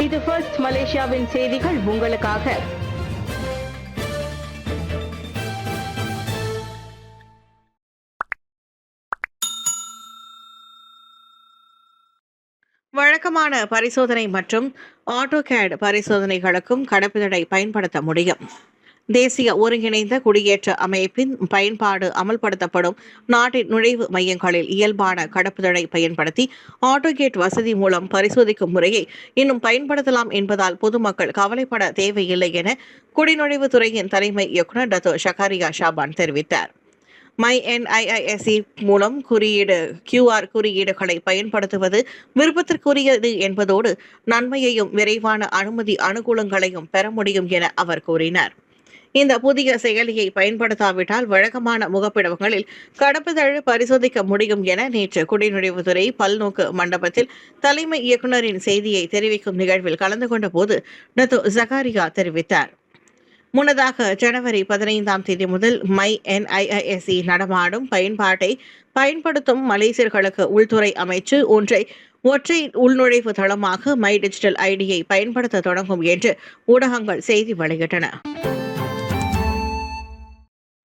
இது ஃபர்ஸ்ட் மலேசியாவின் செய்திகள் உங்களுக்காக. வழக்கமான பரிசோதனை மற்றும் ஆட்டோகேட் பரிசோதனைகளுக்கும் கடப்புதடை பயன்படுத்த முடியும். தேசிய ஒருங்கிணைந்த குடியேற்ற அமைப்பின் பயன்பாடு அமல்படுத்தப்படும் நாட்டின் நுழைவு மையங்களில் இயல்பான கடப்புதழை பயன்படுத்தி ஆட்டோகேட் வசதி மூலம் பரிசோதிக்கும் முறையை இன்னும் பயன்படுத்தலாம் என்பதால் பொதுமக்கள் கவலைப்பட தேவையில்லை என குடிநுழைவுத்துறையின் தலைமை இயக்குநர் டத்தோ ஷகாரியா ஷாபான் தெரிவித்தார். மை NIISE மூலம் QR குறியீடுகளை பயன்படுத்துவது விருப்பத்திற்குரியது என்பதோடு நன்மையையும் விரைவான அனுமதி அனுகூலங்களையும் பெற முடியும் என அவர் கூறினார். இந்த புதிய செயலியை பயன்படுத்தாவிட்டால் வழக்கமான முகப்பிடங்களில் கடப்புதழ் பரிசோதிக்க முடியும் என நேற்று குடிநுழைவுத்துறை பல்நோக்கு மண்டபத்தில் தலைமை இயக்குநரின் செய்தியை தெரிவிக்கும் நிகழ்வில் கலந்து கொண்ட போது டத்தோ ஜகாரியா தெரிவித்தார். முன்னதாக ஜனவரி 15ஆம் தேதி முதல் மை NIISE நடமாடும் பயன்பாட்டை பயன்படுத்தும் மலேசியர்களுக்கு உள்துறை அமைச்சு ஒற்றை உள்நுழைவு தளமாக மை டிஜிட்டல் ஐடியை பயன்படுத்த தொடங்கும் என்று ஊடகங்கள் செய்தி வெளியிட்டன.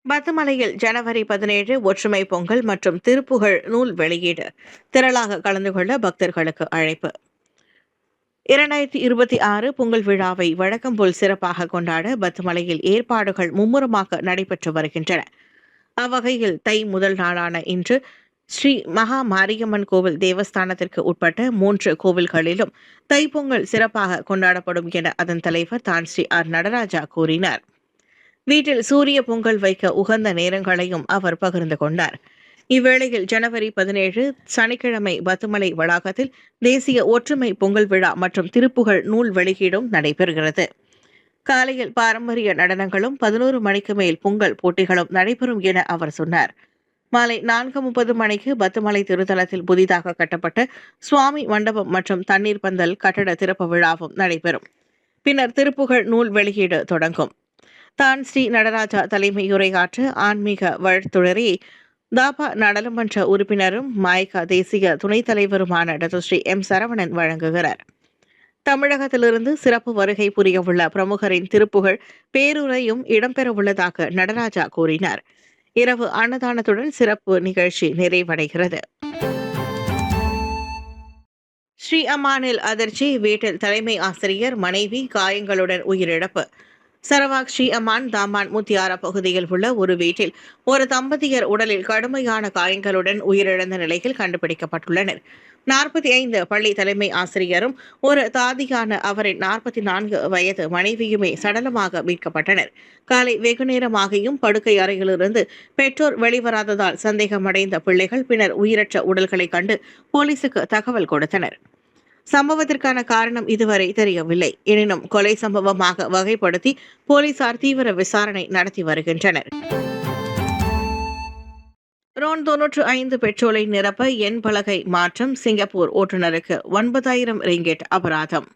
பத்துமலையில் ஜனவரி 17 ஒற்றுமை பொங்கல் மற்றும் திருப்புகழ் நூல் வெளியீடு. திரளாக கலந்து கொள்ள பக்தர்களுக்கு அழைப்பு. 2026 பொங்கல் விழாவை வழக்கம் போல் சிறப்பாக கொண்டாட பத்துமலையில் ஏற்பாடுகள் மும்முரமாக நடைபெற்று வருகின்றன. அவ்வகையில் தை முதல் நாளான இன்று ஸ்ரீ மகா மாரியம்மன் கோவில் தேவஸ்தானத்திற்கு உட்பட்ட 3 கோவில்களிலும் தைப்பொங்கல் சிறப்பாக கொண்டாடப்படும் என அதன் தலைவர் தான் ஸ்ரீ நடராஜா கூறினார். வீட்டில் சூரிய பொங்கல் வைக்க உகந்த நேரங்களையும் அவர் பகிர்ந்து கொண்டார். இவ்வேளையில் ஜனவரி 17 சனிக்கிழமை பத்துமலை வளாகத்தில் தேசிய ஒற்றுமை பொங்கல் விழா மற்றும் திருப்புகழ் நூல் வெளியீடும் நடைபெறுகிறது. காலையில் பாரம்பரிய நடனங்களும் 11 மணிக்கு மேல் பொங்கல் போட்டிகளும் நடைபெறும் என அவர் சொன்னார். மாலை 4:30 மணிக்கு பத்துமலை திருத்தலத்தில் புதிதாக கட்டப்பட்ட சுவாமி மண்டபம் மற்றும் தண்ணீர் பந்தல் கட்டட திறப்பு விழாவும் நடைபெறும். பின்னர் திருப்புகழ் நூல் வெளியீடு தொடங்கும். தான் ஸ்ரீ நடராஜா தலைமையுரையாற்ற ஆன்மீக வழித்துறை தாபா நாடாளுமன்ற உறுப்பினரும் மாய்கா தேசிய துணைத் தலைவருமான டத்தோ ஸ்ரீ சரவணன் வழங்குகிறார். தமிழகத்திலிருந்து சிறப்பு வருகை புரியவுள்ள பிரமுகரின் திருப்புகழ் பேருரையும் இடம்பெறவுள்ளதாக நடராஜா கூறினார். இரவு அன்னதானத்துடன் சிறப்பு நிகழ்ச்சி நிறைவடைகிறது. ஸ்ரீ அம்மானில் அதிர்ச்சி. வீட்டில் தலைமை ஆசிரியர் மனைவி காயங்களுடன் உயிரிழப்பு. சரவாக் ஸ்ரீ அம்மான் தாமான் முத்தியாரா பகுதியில் உள்ள ஒரு வீட்டில் ஒரு தம்பதியர் உடலில் கடுமையான காயங்களுடன் உயிரிழந்த நிலையில் கண்டுபிடிக்கப்பட்டுள்ளனர். 45 பள்ளி தலைமை ஆசிரியரும் ஒரு தாதியான அவரின் 44 வயது மனைவியுமே சடலமாக மீட்கப்பட்டனர். காலை வெகுநேரமாகியும் படுக்கை அறையிலிருந்து பெற்றோர் வெளிவராததால் சந்தேகமடைந்த பிள்ளைகள் பின்னர் உயிரற்ற உடல்களை கண்டு போலீசுக்கு தகவல் கொடுத்தனர். சம்பவத்திற்கான காரணம் இதுவரை தெரியவில்லை. எனினும் கொலை சம்பவமாக வகைப்படுத்தி போலீசார் தீவிர விசாரணை நடத்தி வருகின்றனர். ரோன் 95 பெட்ரோலை நிரப்ப எண் பலகை மாற்றம். சிங்கப்பூர் ஓட்டுநருக்கு 9,000 ரிங்கெட் அபராதம்.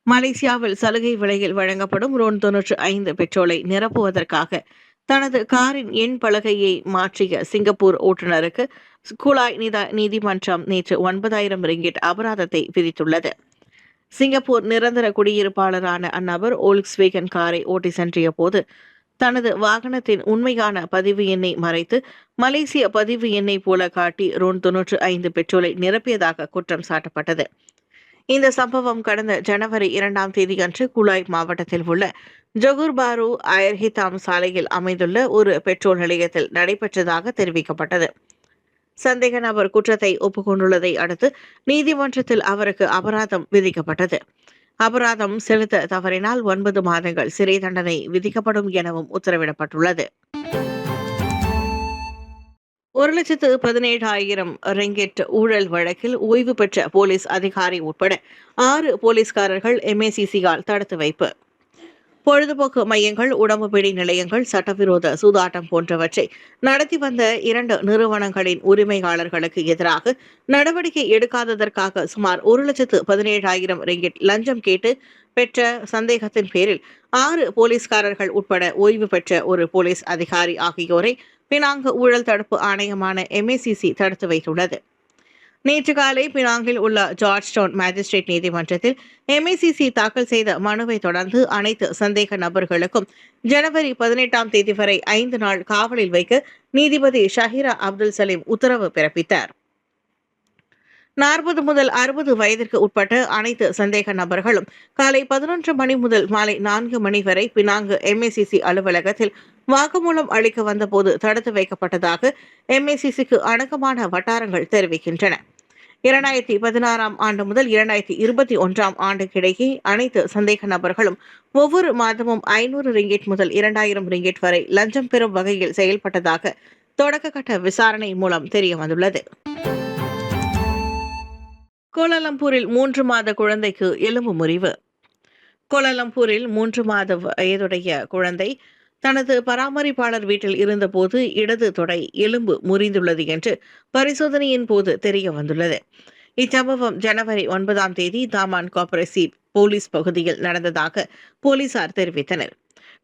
மலேசியாவில் சலுகை விலையில் வழங்கப்படும் ரோன் 95 பெட்ரோலை நிரப்புவதற்காக தனது காரின் எண் பலகையை மாற்றிய சிங்கப்பூர் ஓட்டுநருக்கு குழாய் நீதிமன்றம் நேற்று 9,000 ரிங்கெட் அபராதத்தை விதித்துள்ளது. சிங்கப்பூர் நிரந்தர குடியிருப்பாளரான அந்நபர் ஓல்க்ஸ்வேகன் காரை ஓட்டி சென்றிய போது தனது வாகனத்தின் உண்மையான பதிவு எண்ணை மறைத்து மலேசிய பதிவு எண்ணை போல காட்டி ரோன் 95 பெட்ரோலை நிரப்பியதாக குற்றம் சாட்டப்பட்டது. இந்த சம்பவம் கடந்த ஜனவரி 2ஆம் தேதியன்று குலாய் மாவட்டத்தில் உள்ள ஜொகூர் பாரு அயர்ஹிதாம் சாலையில் அமைந்துள்ள ஒரு பெட்ரோல் நிலையத்தில் நடைபெற்றதாக தெரிவிக்கப்பட்டது. சந்தேக நபர் குற்றத்தை ஒப்புக்கொண்டுள்ளதை அடுத்து நீதிமன்றத்தில் அவருக்கு அபராதம் விதிக்கப்பட்டது. அபராதம் செலுத்த தவறினால் 9 மாதங்கள் சிறை தண்டனை விதிக்கப்படும் எனவும் உத்தரவிடப்பட்டுள்ளது. 1,17,000 ரிங்கெட் ஊழல் வழக்கில் ஓய்வு பெற்ற போலீஸ் அதிகாரி உட்பட 6 போலீஸ்காரர்கள் MACC-யால் தடுத்து வைப்பு. பொழுதுபோக்கு மையங்கள், உடம்பு பிடி நிலையங்கள், சட்டவிரோத சூதாட்டம் போன்றவற்றை நடத்தி வந்த 2 நிறுவனங்களின் உரிமையாளர்களுக்கு எதிராக நடவடிக்கை எடுக்காததற்காக சுமார் 1,17,000 ரிங்கெட் லஞ்சம் கேட்டு பெற்ற சந்தேகத்தின் பேரில் 6 போலீஸ்காரர்கள் உட்பட ஓய்வு பெற்ற ஒரு போலீஸ் அதிகாரி ஆகியோரை பினாங்கு ஊழல் தடுப்பு ஆணையமான MACC தடுத்து வைத்துள்ளது. நேற்று காலை பினாங்கில் உள்ள ஜார்ஜ் டவுன் மேஜிஸ்ட்ரேட் நீதிமன்றத்தில் MICC தாக்கல் செய்த மனுவை தொடர்ந்து அனைத்து சந்தேக நபர்களுக்கும் ஜனவரி 18ஆம் தேதி வரை 5 நாள் காவலில் வைக்க நீதிபதி ஷஹீரா அப்துல் சலீம் உத்தரவு பிறப்பித்தார். 40 முதல் 60 வயதிற்கு உட்பட்ட அனைத்து சந்தேக நபர்களும் காலை 11 மணி முதல் மாலை 4 மணி வரை பினாங்கு MICC அலுவலகத்தில் வாக்குமூலம் அளிக்க வந்தபோது தடுத்து வைக்கப்பட்டதாக MICCக்கு அணுக்கமான வட்டாரங்கள் தெரிவிக்கின்றன. 2016ஆம் ஆண்டு முதல் 2021ஆம் ஆண்டுக்கிடையே அனைத்து சந்தேக நபர்களும் ஒவ்வொரு மாதமும் 500 ரிங்கிட் முதல் 2000 ரிங்கிட் வரை லஞ்சம் பெறும் வகையில் செயல்பட்டதாக தொடக்கக்கட்ட விசாரணை மூலம் தெரியவந்துள்ளது. கோலாலம்பூரில் 3 மாத குழந்தைக்கு எலும்பு முறிவு. கோலாலம்பூரில் 3 மாத வயதுடைய குழந்தை தனது பராமரிப்பாளர் வீட்டில் இருந்தபோது இடது தொடை எலும்பு முறிந்துள்ளது என்று பரிசோதனையின் போது தெரிய வந்துள்ளது. இச்சம்பவம் ஜனவரி 9ஆம் தேதி தாமான் கோப்பரேசிவ் போலீஸ் பகுதியில் நடந்ததாக போலீசார் தெரிவித்தனர்.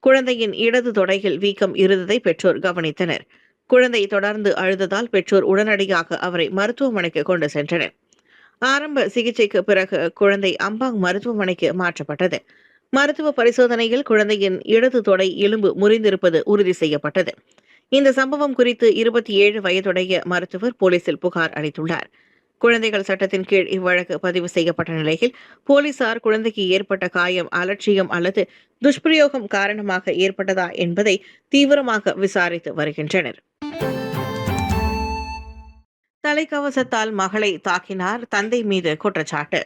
குழந்தையின் இடது தொடையில் வீக்கம் இருந்ததை பெற்றோர் கவனித்தனர். குழந்தை தொடர்ந்து அழுததால் பெற்றோர் உடனடியாக அவரை மருத்துவமனைக்கு கொண்டு சென்றனர். ஆரம்ப சிகிச்சைக்கு பிறகு குழந்தை அம்பாங் மருத்துவமனைக்கு மாற்றப்பட்டது. மருத்துவ பரிசோதனையில் குழந்தையின் இடது தொடை எலும்பு முறிந்திருப்பது உறுதி செய்யப்பட்டது. இந்த சம்பவம் குறித்து 27 வயதுடைய மருத்துவர் போலீசில் புகார் அளித்துள்ளார். குழந்தைகள் சட்டத்தின் கீழ் இவ்வழக்கு பதிவு செய்யப்பட்ட நிலையில் போலீசார் குழந்தைக்கு ஏற்பட்ட காயம் அலட்சியம் அல்லது துஷ்பிரயோகம் காரணமாக ஏற்பட்டதா என்பதை தீவிரமாக விசாரித்து வருகின்றனர். தலைக்கவசத்தால் மகளை தாக்கினார், தந்தை மீது குற்றச்சாட்டு.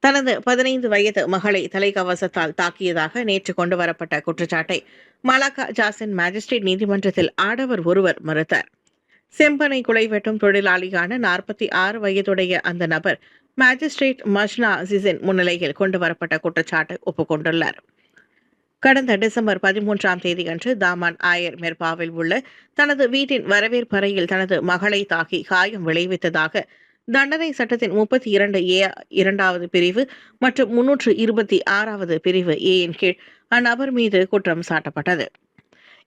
தனது 15 வயது மகளை தலைக்கவசத்தால் தாக்கியதாக நேற்று கொண்டுவரப்பட்ட குற்றச்சாட்டை மலாக்கா ஜாசின் மேஜிஸ்ட்ரேட் நீதிமன்றத்தில் ஆடவர் ஒருவர் மறுத்தார். செம்பனை குலை வெட்டும் தொழிலாளியான 46 வயதுடைய அந்த நபர் மேஜிஸ்ட்ரேட் மஜ்னா அசிஸின் முன்னிலையில் கொண்டுவரப்பட்ட குற்றச்சாட்டை ஒப்புக்கொண்டுள்ளார். கடந்த டிசம்பர் 13ஆம் தேதியன்று தாமான் ஆயர் மெர்பாவில் உள்ள தனது வீட்டின் வரவேற்பறையில் தனது மகளை தாக்கி காயம் விளைவித்ததாக தண்டனை சட்டத்தின் 32A 2வது பிரிவு மற்றும் 326வது பிரிவு A-இன் கீழ் அந்நபர் மீது குற்றம் சாட்டப்பட்டது.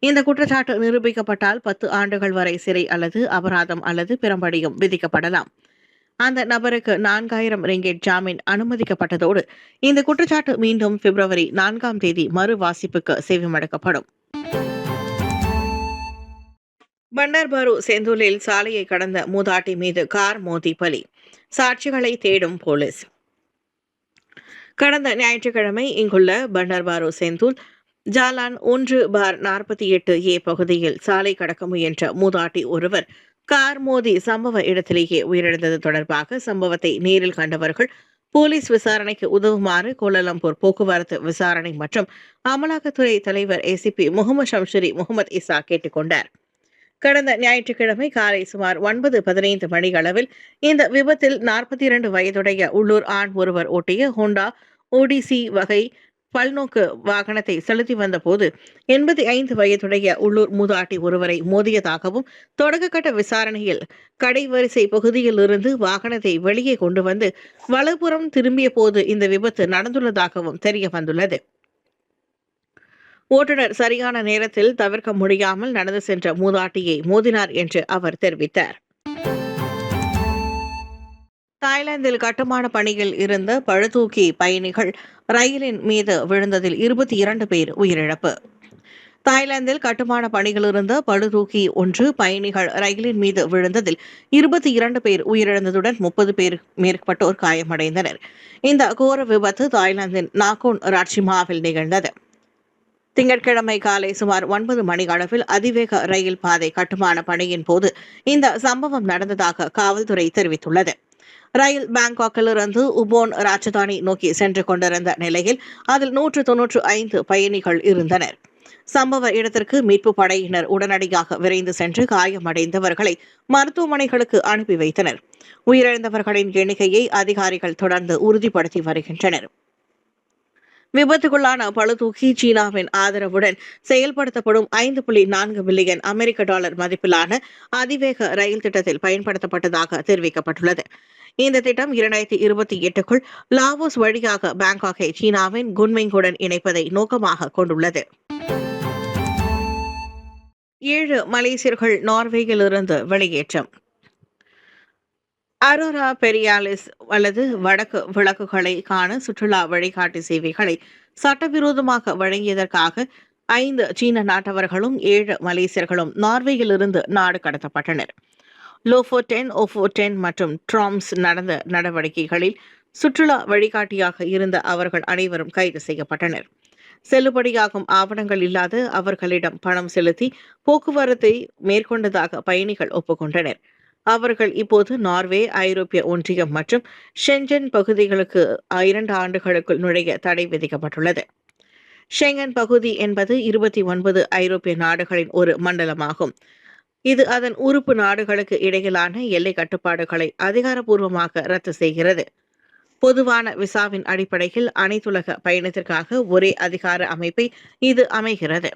இந்த குற்றச்சாட்டு நிரூபிக்கப்பட்டால் 10 ஆண்டுகள் வரை சிறை அல்லது அபராதம் அல்லது பிரம்படியும் விதிக்கப்படலாம். அந்த நபருக்கு 4000 ரிங்கெட் ஜாமீன் அனுமதிக்கப்பட்டதோடு இந்த குற்றச்சாட்டு மீண்டும் பிப்ரவரி 4ஆம் தேதி மறுவாசிப்புக்கு செவிமடுக்கப்படும். பண்டர்பாரு செந்தூலில் சாலையை கடந்த மூதாட்டி மீது கார் மோதி பலி, சாட்சிகளை தேடும் போலீஸ். கடந்த ஞாயிற்றுக்கிழமை இங்குள்ள பண்டர்பாரு செந்தூல் ஜாலான் 1/48A பகுதியில் சாலை கடக்க முயன்ற மூதாட்டி ஒருவர் கார் மோதி சம்பவ இடத்திலேயே உயிரிழந்தது தொடர்பாக சம்பவத்தை நேரில் கண்டவர்கள் போலீஸ் விசாரணைக்கு உதவுமாறு கோலாலம்பூர் போக்குவரத்து விசாரணை மற்றும் அமலாக்கத்துறை தலைவர் ACP முகமது ஷம்ஷரி முகமது இசா கேட்டுக்கொண்டார். கடந்த ஞாயிற்றுக்கிழமை காலை சுமார் 9:15 மணி அளவில் இந்த விபத்தில் 42 வயதுடைய உள்ளூர் ஆண் ஒருவர் ஓட்டிய ஹோண்டா ODC வகை பல்நோக்கு வாகனத்தை செலுத்தி வந்தபோது 85 வயதுடைய உள்ளூர் மூதாட்டி ஒருவரை மோதியதாகவும் தொடக்கக்கட்ட விசாரணையில் கடைவரிசை பகுதியில் இருந்து வாகனத்தை வெளியே கொண்டு வந்து வலப்புறம் திரும்பிய போது இந்த விபத்து நடந்துள்ளதாகவும் தெரிய வந்துள்ளது. ஓட்டுநர் சரியான நேரத்தில் தவிர்க்க முடியாமல் நடந்து சென்ற மூதாட்டியை மோதினார் என்று அவர் தெரிவித்தார். தாய்லாந்தில் கட்டுமான பணியில் இருந்த பழுதூக்கி பயணிகள் ரயிலின் மீது விழுந்ததில் 22 பேர் உயிரிழப்பு. தாய்லாந்தில் கட்டுமான பணியில் இருந்த பழுதூக்கி ஒன்று பயணிகள் ரயிலின் மீது விழுந்ததில் 22 பேர் உயிரிழந்ததுடன் 30 பேர் மேற்பட்டோர் காயமடைந்தனர். இந்த கோர விபத்து தாய்லாந்தின் நாகோன் ராட்சிமாவில் நிகழ்ந்தது. திங்கட்கிழமை காலை சுமார் 9 மணி அளவில் அதிவேக ரயில் பாதை கட்டுமான பணியின் போது இந்த சம்பவம் நடந்ததாக காவல்துறை தெரிவித்துள்ளது. ரயில் பாங்காக்கிலிருந்து உபோன் ராஜதானி நோக்கி சென்று கொண்டிருந்த நிலையில் அதில் 195 பயணிகள் இருந்தனர். சம்பவ இடத்திற்கு மீட்பு படையினர் உடனடியாக விரைந்து சென்று காயமடைந்தவர்களை மருத்துவமனைகளுக்கு அனுப்பி வைத்தனர். உயிரிழந்தவர்களின் எண்ணிக்கையை அதிகாரிகள் தொடர்ந்து உறுதிப்படுத்தி வருகின்றனர். விபத்துக்குள்ளான பளுதூக்கி சீனாவின் ஆதரவுடன் செயல்படுத்தப்படும் 5.4 பில்லியன் அமெரிக்க டாலர் மதிப்பிலான அதிவேக ரயில் திட்டத்தில் பயன்படுத்தப்பட்டதாக தெரிவிக்கப்பட்டுள்ளது. இந்த திட்டம் 2028க்குள் லாவோஸ் வழியாக பாங்காக்கை சீனாவின் குன்மிங்குடன் இணைப்பதை நோக்கமாக கொண்டுள்ளது. 7 மலேசியர்கள் நார்வேயிலிருந்து வெளியேற்றம். அரோரா பெரியாலிஸ் அல்லது வடக்கு விளக்குகளை காண சுற்றுலா வழிகாட்டி சேவைகளை சட்டவிரோதமாக வழங்கியதற்காக 5 சீன நாட்டவர்களும் 7 மலேசியர்களும் நார்வேயிலிருந்து நாடு கடத்தப்பட்டனர். லோஃபோடென், ஓஃபோடென் மற்றும் ட்ராம்ஸ் நடந்த நடவடிக்கைகளில் சுற்றுலா வழிகாட்டியாக இருந்த அவர்கள் அனைவரும் கைது செய்யப்பட்டனர். செல்லுபடியாகும் ஆவணங்கள் இல்லாத அவர்களிடம் பணம் செலுத்தி போக்குவரத்தை மேற்கொண்டதாக பயணிகள் ஒப்புக்கொண்டனர். அவர்கள் இப்போது நார்வே, ஐரோப்பிய ஒன்றியம் மற்றும் ஷென்ஜென் பகுதிகளுக்கு 2 ஆண்டுகளுக்குள் நுழைய தடை விதிக்கப்பட்டுள்ளது. ஷெங்கன் பகுதி என்பது 29 ஐரோப்பிய நாடுகளின் ஒரு மண்டலமாகும். இது அதன் உறுப்பு நாடுகளுக்கு இடையிலான எல்லை கட்டுப்பாடுகளை அதிகாரப்பூர்வமாக ரத்து செய்கிறது. பொதுவான விசாவின் அடிப்படையில் அனைத்துலக பயணத்திற்காக ஒரே அதிகார அமைப்பை இது அமைகிறது.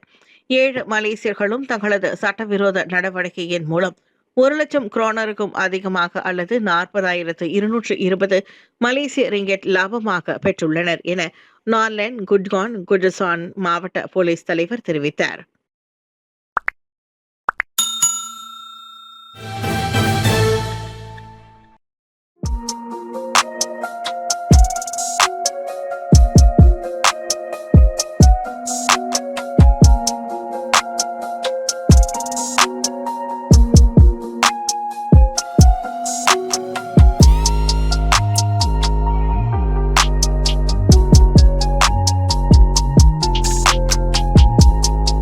7 மலேசியர்களும் தங்களது சட்டவிரோத நடவடிக்கையின் மூலம் 1,00,000 குரோனருக்கும் அதிகமாக அல்லது 40,220 மலேசிய ரிங்கெட் லாபமாக பெற்றுள்ளனர் என நார்லேண்ட் குட்கான் குட்ஜசான் மாவட்ட போலீஸ் தலைவர் தெரிவித்தார்.